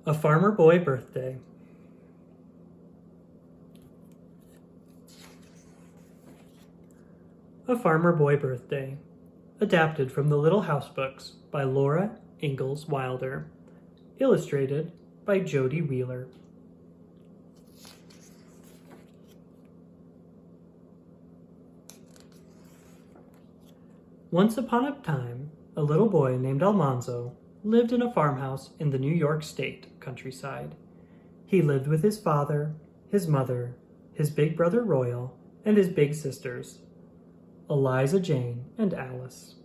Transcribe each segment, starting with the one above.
A Farmer Boy Birthday. A Farmer Boy Birthday. Adapted from the Little House Books by Laura Ingalls Wilder. Illustrated by Jody Wheeler. Once upon a time, a little boy named Almanzo lived in a farmhouse in the New York State countryside. He lived with his father, his mother, his big brother Royal, and his big sisters, Eliza Jane and Alice.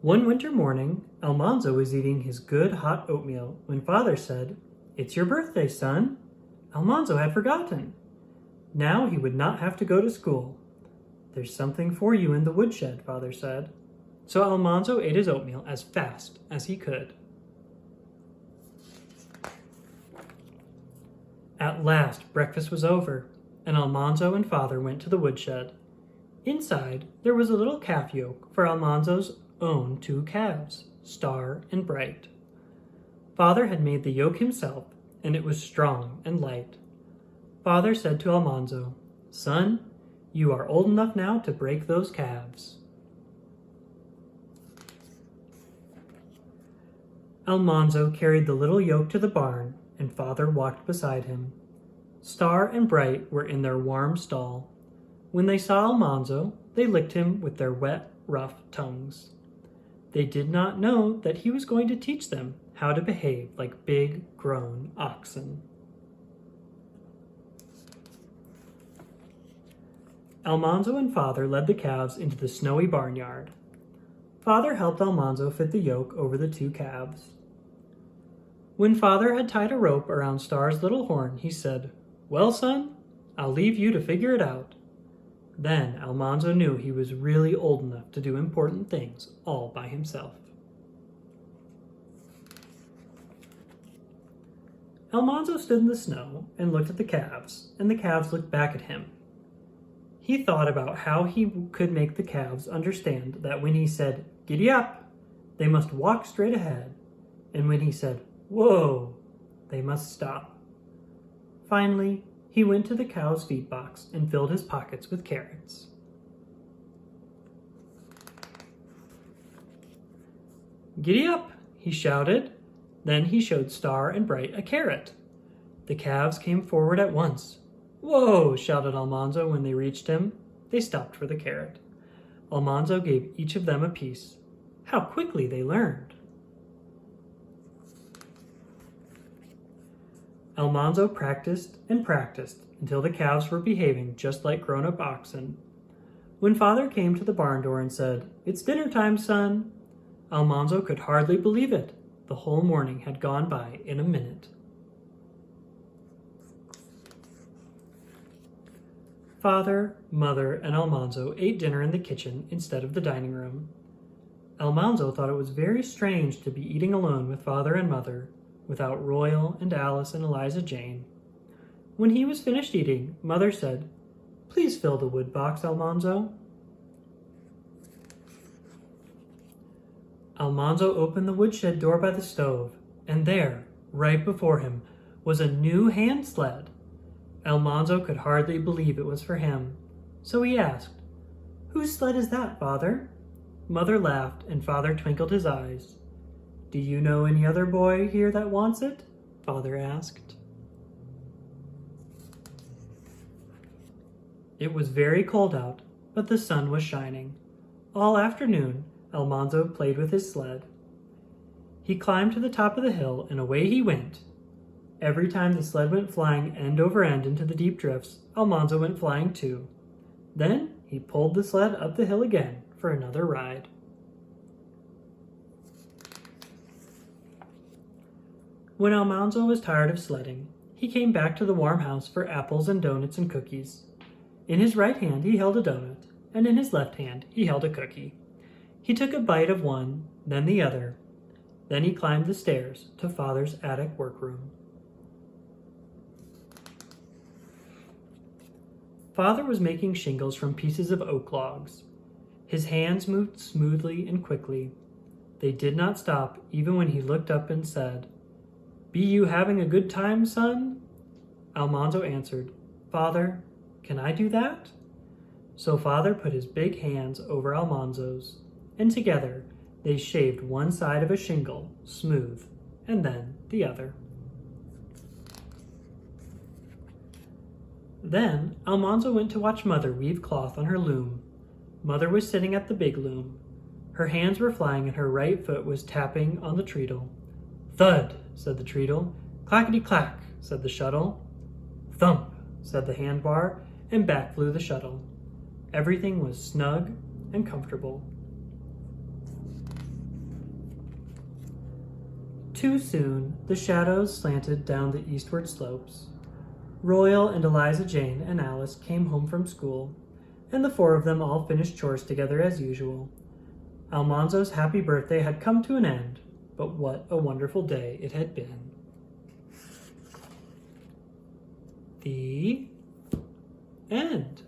One winter morning, Almanzo was eating his good hot oatmeal when Father said, "It's your birthday, son." Almanzo had forgotten. Now he would not have to go to school. "There's something for you in the woodshed," Father said. So Almanzo ate his oatmeal as fast as he could. At last, breakfast was over, and Almanzo and Father went to the woodshed. Inside, there was a little calf yoke for Almanzo's own 2 calves, Star and Bright. Father had made the yoke himself, and it was strong and light. Father said to Almanzo, "Son, you are old enough now to break those calves." Almanzo carried the little yoke to the barn, and Father walked beside him. Star and Bright were in their warm stall. When they saw Almanzo, they licked him with their wet, rough tongues. They did not know that he was going to teach them how to behave like big, grown oxen. Almanzo and Father led the calves into the snowy barnyard. Father helped Almanzo fit the yoke over the 2 calves. When Father had tied a rope around Star's little horn, he said, "Well, son, I'll leave you to figure it out." Then Almanzo knew he was really old enough to do important things all by himself. Almanzo stood in the snow and looked at the calves, and the calves looked back at him. He thought about how he could make the calves understand that when he said, "Giddy up," they must walk straight ahead, and when he said, "Whoa," they must stop. Finally, he went to the cow's feed box and filled his pockets with carrots. "Giddy up," he shouted. Then he showed Star and Bright a carrot. The calves came forward at once. "Whoa," shouted Almanzo when they reached him. They stopped for the carrot. Almanzo gave each of them a piece. How quickly they learned. Almanzo practiced and practiced until the calves were behaving just like grown-up oxen. When Father came to the barn door and said, "It's dinner time, son," Almanzo could hardly believe it. The whole morning had gone by in a minute. Father, Mother, and Almanzo ate dinner in the kitchen instead of the dining room. Almanzo thought it was very strange to be eating alone with Father and Mother, without Royal and Alice and Eliza Jane. When he was finished eating, Mother said, "Please fill the wood box, Almanzo." Almanzo opened the woodshed door by the stove, and there, right before him, was a new hand sled. Almanzo could hardly believe it was for him, so he asked, "Whose sled is that, Father?" Mother laughed, and Father twinkled his eyes. "Do you know any other boy here that wants it?" Father asked. It was very cold out, but the sun was shining. All afternoon, Almanzo played with his sled. He climbed to the top of the hill, and away he went. Every time the sled went flying end over end into the deep drifts, Almanzo went flying too. Then he pulled the sled up the hill again for another ride. When Almanzo was tired of sledding, he came back to the warm house for apples and donuts and cookies. In his right hand he held a donut, and in his left hand he held a cookie. He took a bite of one, then the other. Then he climbed the stairs to Father's attic workroom. Father was making shingles from pieces of oak logs. His hands moved smoothly and quickly. They did not stop even when he looked up and said, "Be you having a good time, son?" Almanzo answered, "Father, can I do that?" So Father put his big hands over Almanzo's, and together they shaved one side of a shingle smooth, and then the other. Then Almanzo went to watch Mother weave cloth on her loom. Mother was sitting at the big loom. Her hands were flying and her right foot was tapping on the treadle. "Thud," said the treadle. "Clackety-clack," said the shuttle. "Thump," said the handbar, and back flew the shuttle. Everything was snug and comfortable. Too soon, the shadows slanted down the eastward slopes. Royal and Eliza Jane and Alice came home from school, and the four of them all finished chores together as usual. Almanzo's happy birthday had come to an end, but what a wonderful day it had been. The end.